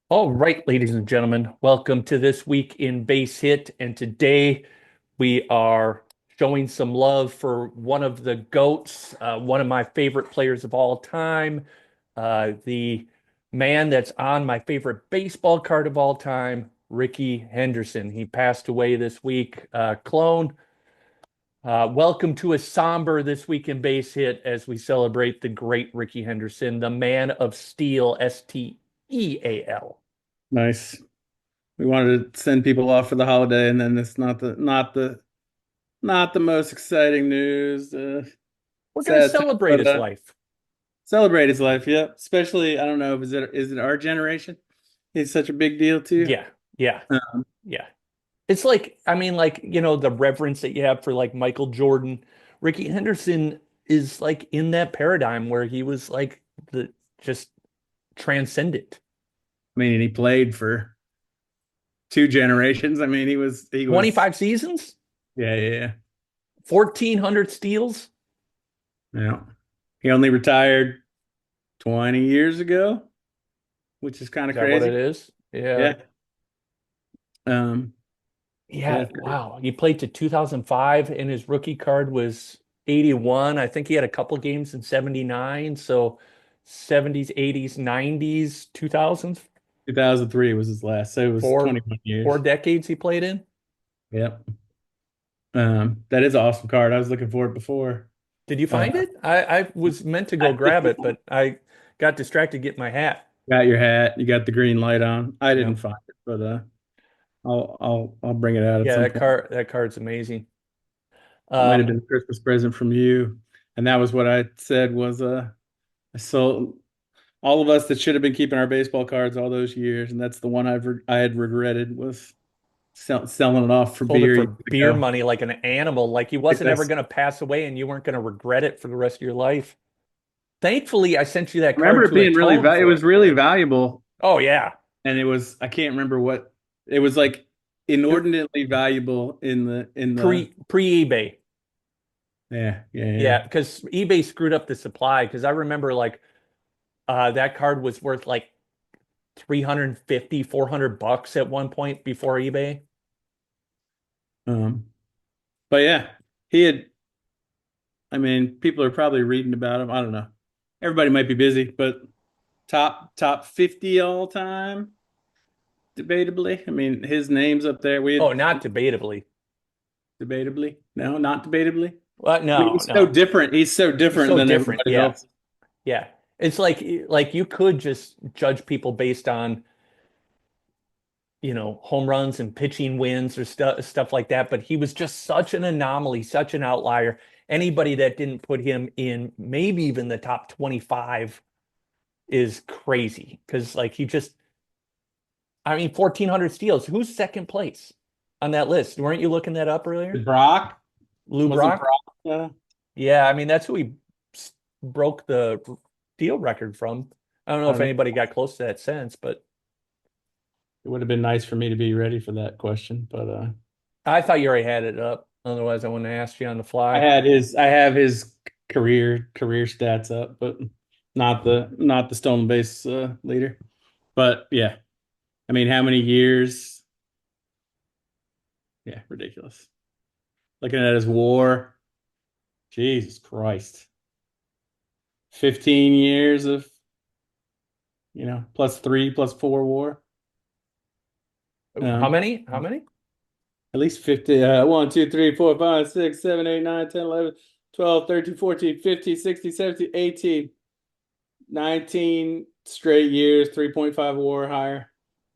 All right, ladies and gentlemen, welcome to this week in Base Hit. And today we are showing some love for one of the GOATs, one of my favorite players of all time, the man that's on my favorite baseball card of all time, Rickey Henderson. He passed away this week. Clone, welcome to a somber this week in Base Hit as we celebrate the great Rickey Henderson, the man of steel, Steal. Nice. We wanted to send people off for the holiday, and then it's not the most exciting news. We're going to Sad, celebrate but his life. celebrate his life. Yep. Especially, I don't know, is it our generation? He's such a big deal too. Yeah, yeah, Um, yeah. It's like, I mean, like, the reverence that you have for like Michael Jordan. Rickey Henderson is like in that paradigm where he was like the just transcendent. I mean, he played for two generations. I mean, he was 25 seasons, yeah, yeah, yeah. 1,400 steals. Yeah. He only retired 20 years ago, which is kind Is of that what it crazy. is? Yeah. Yeah. Um, Yeah. yeah. Wow. He played to 2005 and his rookie card was 81. I think he had a couple games in 79. So 70s, 80s, 90s, 2000s. 2003 was his last, so it was Four 21 four years. decades he played in. Yep. That is an awesome card. I was looking for it before. Did you Uh, find it? I was meant to go grab it, but I got distracted getting my hat. got your hat. You got the green light on. I Yeah. didn't find it, but I'll bring it out at Yeah, some that point. card's amazing. Might have Um, been a Christmas present from you, and that was what I said was so all of us that should have been keeping our baseball cards all those years, and that's the one I had regretted was selling it off for sold it beer for years beer ago. money like an animal, like he wasn't ever That's going to pass away and you weren't going to regret it for the rest of your life. Thankfully, I sent you that I remember card it to being atone it for was it. really valuable, Oh yeah. and it was I can't remember what it was like It- inordinately valuable in the pre eBay. yeah, yeah, yeah. Yeah, because eBay screwed up the supply. Because I remember like that card was worth like 350, 400 bucks at one point before eBay. um but yeah, he had I mean people are probably reading about him. I don't know, everybody might be busy, but top 50 all time, debatably. I mean his name's up there. We Oh, had not debatably. debatably, no, not debatably. Well, I mean no, he's so no. different, he's so He's different so than different. everybody Yeah. else. Yeah. It's like you could just judge people based on, home runs and pitching wins or stuff like that, but he was just such an anomaly, such an outlier. Anybody that didn't put him in maybe even the top 25 is crazy because like he just I mean 1,400 steals. Who's second place on that list? Weren't you looking that up earlier? Brock Lou wasn't Brock? Brock Yeah, I mean that's who he broke the steal record from. I don't know I if don't know. anybody got close to that since, but It would have been nice for me to be ready for that question, but I thought you already had it up. Otherwise, I wouldn't have asked you on the fly. I have his career stats up, but not the stolen base leader. But yeah, I mean, how many years? Yeah, ridiculous. Looking at his WAR, Jesus Christ, 15 years of plus three plus four WAR. How Um, many? How many? at least 50. 1, 2, 3, 4, 5, 6, 7, 8, 9, 10, 11, 12, 13, 14, 15, 16, 17, 18. 19 straight years, 3.5 WAR higher.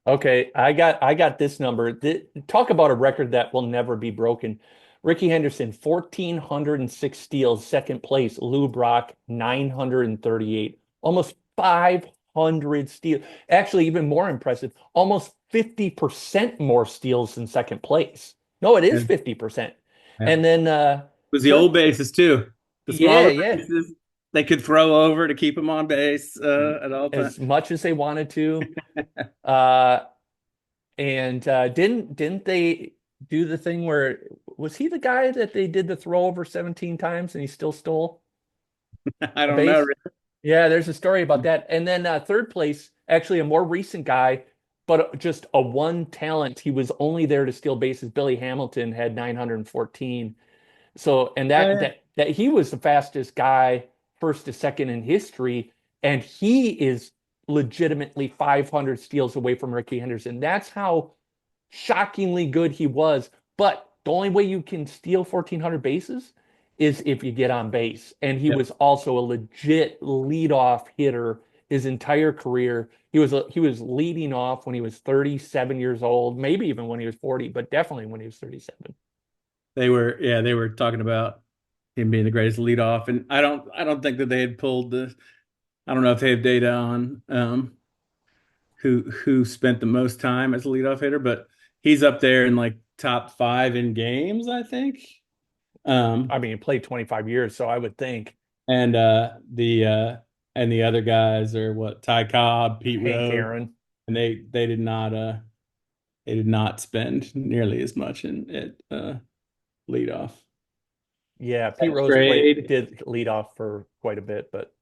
Okay, I got this number. Talk about a record that will never be broken. Rickey Henderson, 1,406 steals, second place. Lou Brock, 938. Almost 500 steals. Actually, even more impressive, almost 50% more steals than second place. No, it is Yeah. 50%. Yeah. And then It was the old third, bases too. The yeah, smaller yeah. bases they could throw over to keep them on base at all times. As much as they wanted to. Uh, And didn't they do the thing where was he the guy that they did the throw over 17 times and he still stole I a don't know. base? Yeah, there's a story about that. And then third place, actually a more recent guy. but just a one talent. He was only there to steal bases. Billy Hamilton had 914. So, and Oh, that yeah. that that he was the fastest guy, first to second in history, and he is legitimately 500 steals away from Rickey Henderson. That's how shockingly good he was. But the only way you can steal 1,400 bases is if you get on base. And he Yep. was also a legit leadoff hitter his entire career. He was leading off when he was 37 years old, maybe even when he was 40, but definitely when he was 37. They were talking about him being the greatest leadoff, and I don't think that they had pulled the. I don't know if they have data on who spent the most time as a leadoff hitter, but he's up there in like top five in games, I think. I Um, mean, he played 25 years, so I would think and the other guys are what Ty Cobb, Pete Hank Rose, Aaron. and they did not spend nearly as much in at leadoff. Yeah, Pete That Rose trade, did lead off for quite a bit, but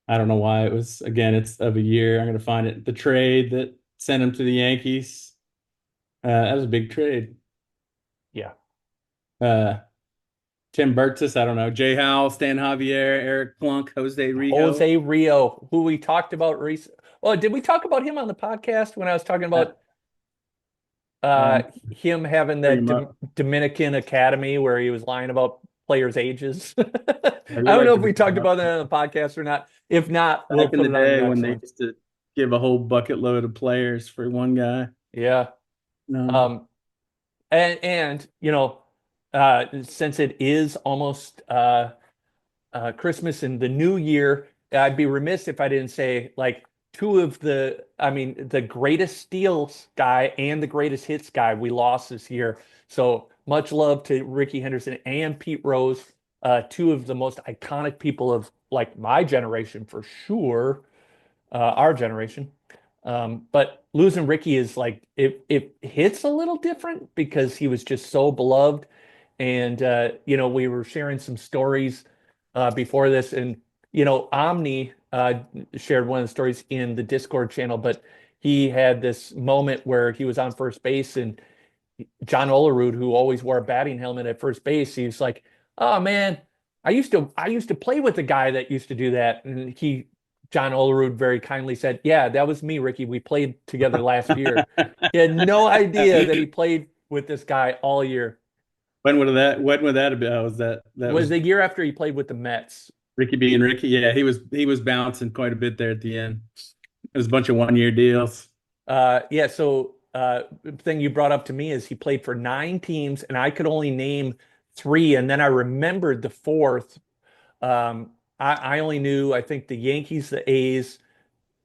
I don't know why it was. Again, it's of a year. I'm gonna find it. The trade that sent him to the Yankees. That was a big trade. yeah. Uh, Tim Burtis, I don't know. Jay Howell, Stan Javier, Eric Plunk, Jose Rijo. Jose Rio, who we talked about recently. Oh, did we talk about him on the podcast when I was talking Uh, about um, him having bring that him up. Dominican academy where he was lying about players' ages? Yeah, I we don't like know to if we bring him talked up. about that on the podcast or not. If not, we'll Back in put the it on the day when next they one. used to give a whole bucket load of players for one guy. Yeah. Um, Um, and since it is almost Christmas and the New Year, I'd be remiss if I didn't say like I mean, the greatest steals guy and the greatest hits guy we lost this year. So much love to Rickey Henderson and Pete Rose, two of the most iconic people of like my generation for sure, our generation. But losing Ricky is like it hits a little different because he was just so beloved. And we were sharing some stories before this, and Omni shared one of the stories in the Discord channel, but he had this moment where he was on first base and John Olerud, who always wore a batting helmet at first base, he's like, "Oh man, I used to play with the guy that used to do that." And John Olerud very kindly said, "Yeah, that was me, Ricky. We played together last year." He had no idea that he played with this guy all year. when would that have been? Was It that was was the year after he played with the Mets. Ricky being Ricky? Yeah, he was bouncing quite a bit there at the end. It was a bunch of 1 year deals. Yeah, so thing you brought up to me is he played for 9 teams, and I could only name three, and then I remembered the fourth. I only knew, I think, the Yankees, the A's,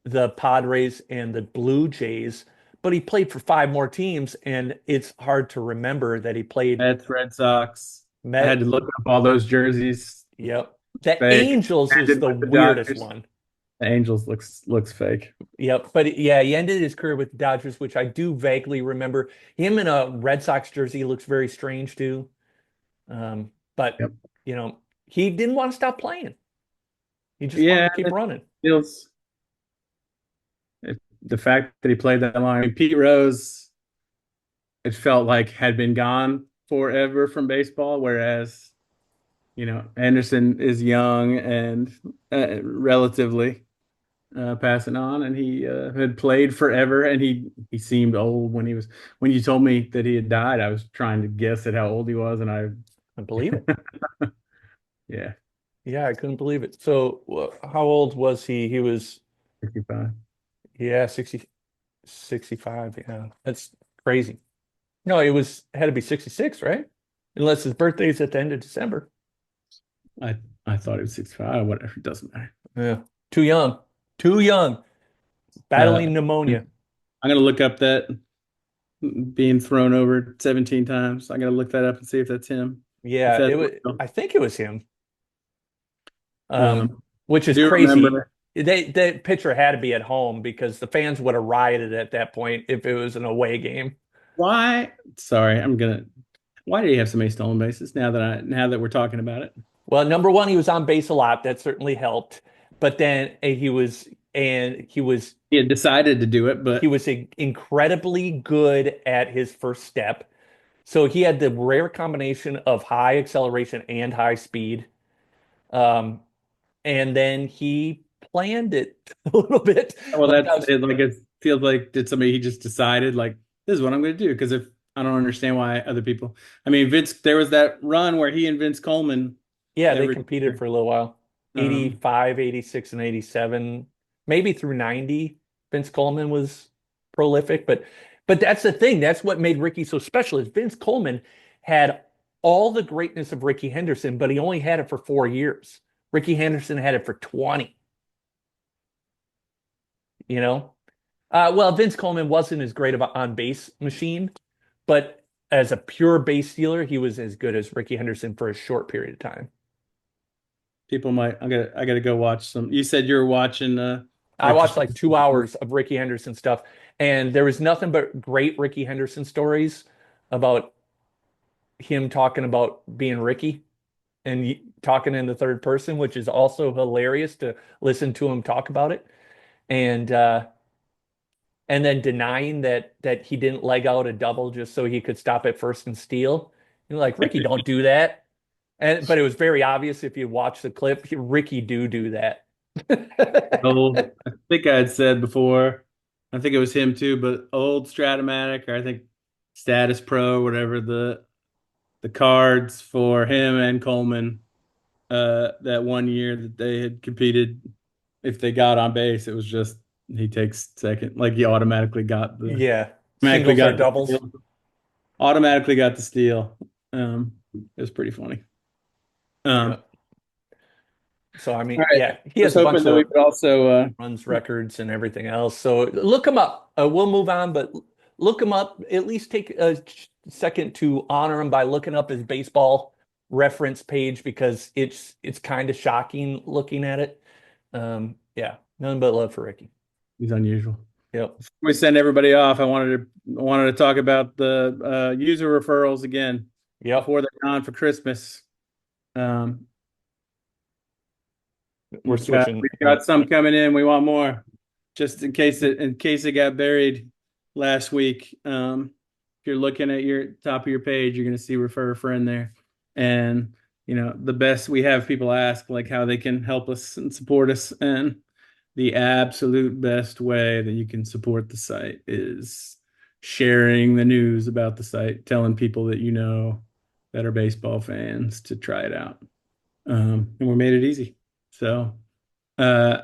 the Padres, and the Blue Jays, but he played for five more teams, and it's hard to remember that he played Mets, Red Sox. I had Met. to look up all those jerseys. Yep. The Fake. Angels is Ended the with the weirdest Dodgers. one. The Angels looks fake. Yep. But yeah, he ended his career with the Dodgers, which I do vaguely remember. Him in a Red Sox jersey looks very strange too. But Yep. he didn't want to stop playing. He just wanted Yeah, to keep it running. feels the fact that he played that long. I mean, Pete Rose, it felt like had been gone forever from baseball, whereas Anderson is young and relatively passing on, and he had played forever, and he seemed old when you told me that he had died. I was trying to guess at how old he was, and I believe it. yeah, Yeah, I couldn't believe it. So, how old was he? He was, 65. yeah, 60, 65. Yeah, that's crazy. No, he had to be 66, right? Unless his birthday's at the end of December. I I thought he was 65. Whatever, it doesn't matter. Yeah, too young. Too young. Uh, Battling pneumonia. I'm gonna look up that being thrown over 17 times. I gotta look that up and see if that's him. If Yeah, that's real. I think it was him. Um, Um, which I is do crazy. remember That pitcher had to be at home because the fans would have rioted at that point if it was an away game. why. Sorry, why did he have so many stolen bases? Now that we're talking about it. Well, number one, he was on base a lot. That certainly helped. But then he was and He had decided to do it, he but was incredibly good at his first step. So he had the rare combination of high acceleration and high speed. Um, and then he planned it a little bit. well, Like I that's was, it. Like it feels like did somebody he just decided like this is what I'm going to do? Because if I don't understand why other people. I mean, Vince, there was that run where he and Vince Coleman yeah, they every competed year. for a little while. Um, 85, 86, and 87, maybe through 90. Vince Coleman was prolific, but that's the thing. That's what made Ricky so special is Vince Coleman had all the greatness of Rickey Henderson, but he only had it for 4 years. Rickey Henderson had it for 20, you know? Well, Vince Coleman wasn't as great of an on base machine, but as a pure base stealer, he was as good as Rickey Henderson for a short period of time. People might. I gotta go watch some. You said you were watching I watched like retrospective. 2 hours of Rickey Henderson stuff, and there was nothing but great Rickey Henderson stories about him talking about being Ricky and talking in the third person, which is also hilarious to listen to him talk about it. And and then denying that he didn't leg out a double just so he could stop at first and steal. You're like, Ricky, don't do that. And but it was very obvious if you watch the clip, Ricky do that. Old, I think I had said before. I think it was him too, but old Stratomatic, or I think Status Pro, whatever the cards for him and Coleman. That one year that they had competed, if they got on base, it was just he takes second. Like he Yeah, automatically singles are got the doubles. steal. Automatically got the steal. It was pretty funny. Yeah. Um, So I all mean, right. yeah, he I was has a hoping bunch that we of could also runs records and everything else. So look him up. We'll move on, but look him up. At least take a second to honor him by looking up his baseball reference page because it's kind of shocking looking at it. Yeah, nothing but love for Ricky. he's unusual. Yep. Before we send everybody off, I wanted to talk about the user referrals again Yep. before they're gone for Christmas. Um, We're we've got switching. we've got some coming in. We want more, just in case it got buried last week. If you're looking at your top of your page, you're going to see refer a friend there, and the best we have people ask like how they can help us and support us, and the absolute best way that you can support the site is sharing the news about the site, telling people that you know that are baseball fans to try it out. And we made it easy. So uh,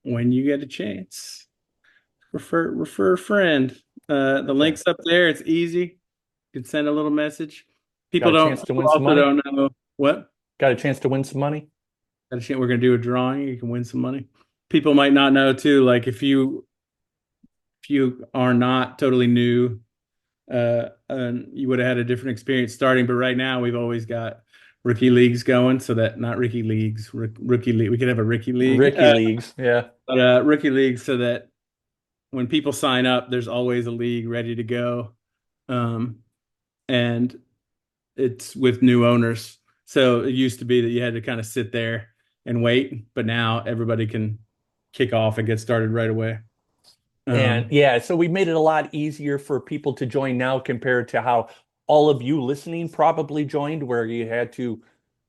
when you get a chance, refer a friend. The Friend. link's up there. It's easy. You can send a little message. Got People a don't. chance to People win some also money? don't know what. Got a chance to win some money? Got a chance. We're gonna do a drawing. You can win some money. People might not know too. Like if you are not totally new, and you would have had a different experience starting. But right now, we've always got rookie leagues going, so that not rookie leagues, rookie league. We could have a rookie league, Ricky leagues. Yeah. but rookie league, so that when people sign up, there's always a league ready to go, um, and it's with new owners. So it used to be that you had to kind of sit there and wait, but now everybody can kick off and get started right away. And Um, yeah, so we made it a lot easier for people to join now compared to how all of you listening probably joined, where you had to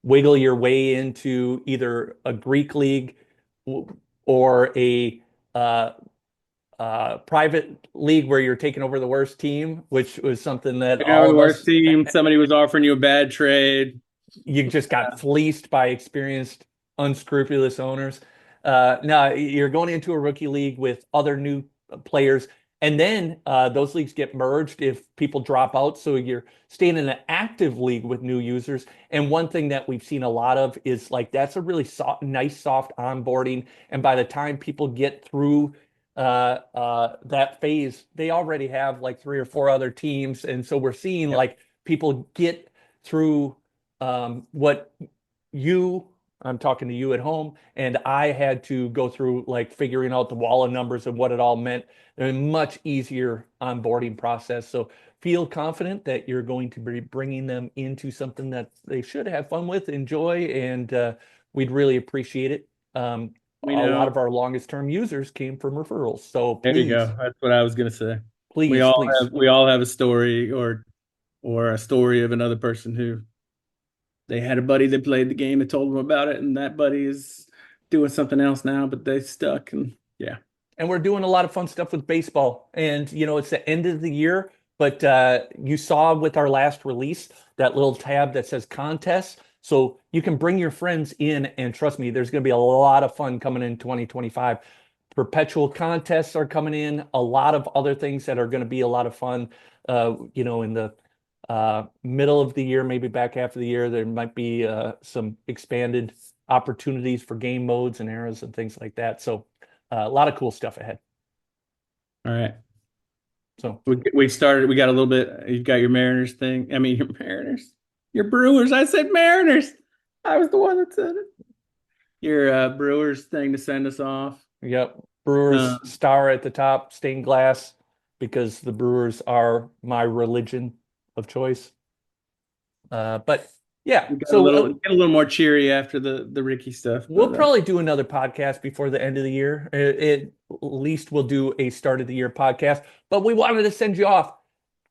wiggle your way into either a Greek league or a uh, private league where you're taking over the worst team, which was something that Taking over all the of worst us team. Somebody was offering you a bad trade. you just got fleeced by experienced, unscrupulous owners. No, you're going into a rookie league with other new players, and then those leagues get merged if people drop out. So you're staying in an active league with new users. And one thing that we've seen a lot of is like that's a really nice, soft onboarding. And by the time people get through that phase, they already have like three or four other teams, and so we're seeing Yep. like people get through what you, I'm talking to you at home, and I had to go through like figuring out the wall of numbers and what it all meant. A much easier onboarding process. So feel confident that you're going to be bringing them into something that they should have fun with, enjoy, and we'd really appreciate it. We a lot know. of our longest term users came from referrals. So There you please, go. That's what I was gonna say. We please, all please. we all have a story or a story of another person who they had a buddy that played the game and told them about it, and that buddy is doing something else now, but they stuck and yeah. And we're doing a lot of fun stuff with baseball. And it's the end of the year, but you saw with our last release that little tab that says contests. So you can bring your friends in, and trust me, there's going to be a lot of fun coming in 2025. Perpetual contests are coming in, a lot of other things that are going to be a lot of fun. In the middle of the year, maybe back half of the year, there might be some expanded opportunities for game modes and eras and things like that. So a lot of cool stuff ahead. All right. So We started, we got a little bit, you got your Mariners thing. I mean, your Mariners, your Brewers. I said Mariners. I was the one that said it. Your Brewers thing to send us off. yep, Uh, Brewers star at the top, stained glass, because the Brewers are my religion of choice. But yeah, we got a so little, get a little more cheery after the Rickey stuff, we'll but probably do another podcast before the end of the year. At least we'll do a start of the year podcast. But we wanted to send you off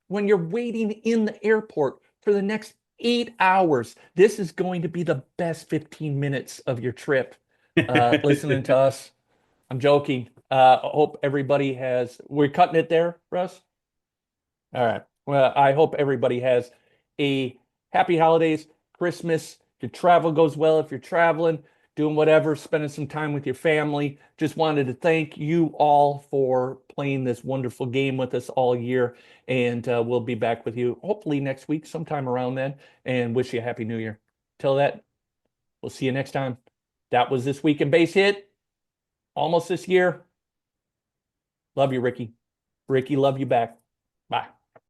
when you're waiting in the airport for the next 8 hours. This is going to be the best 15 minutes of your trip. Listening to us. I'm joking. I hope everybody has. We're cutting it there, Russ. All right. Well, I hope everybody has a happy holidays, Christmas. Your travel goes well if you're traveling, doing whatever, spending some time with your family. Just wanted to thank you all for playing this wonderful game with us all year. And we'll be back with you hopefully next week, sometime around then, and wish you a happy new year. Till that, we'll see you next time. That was This Week in Base Hit. Almost this year. Love you, Ricky. Ricky, love you back. Bye.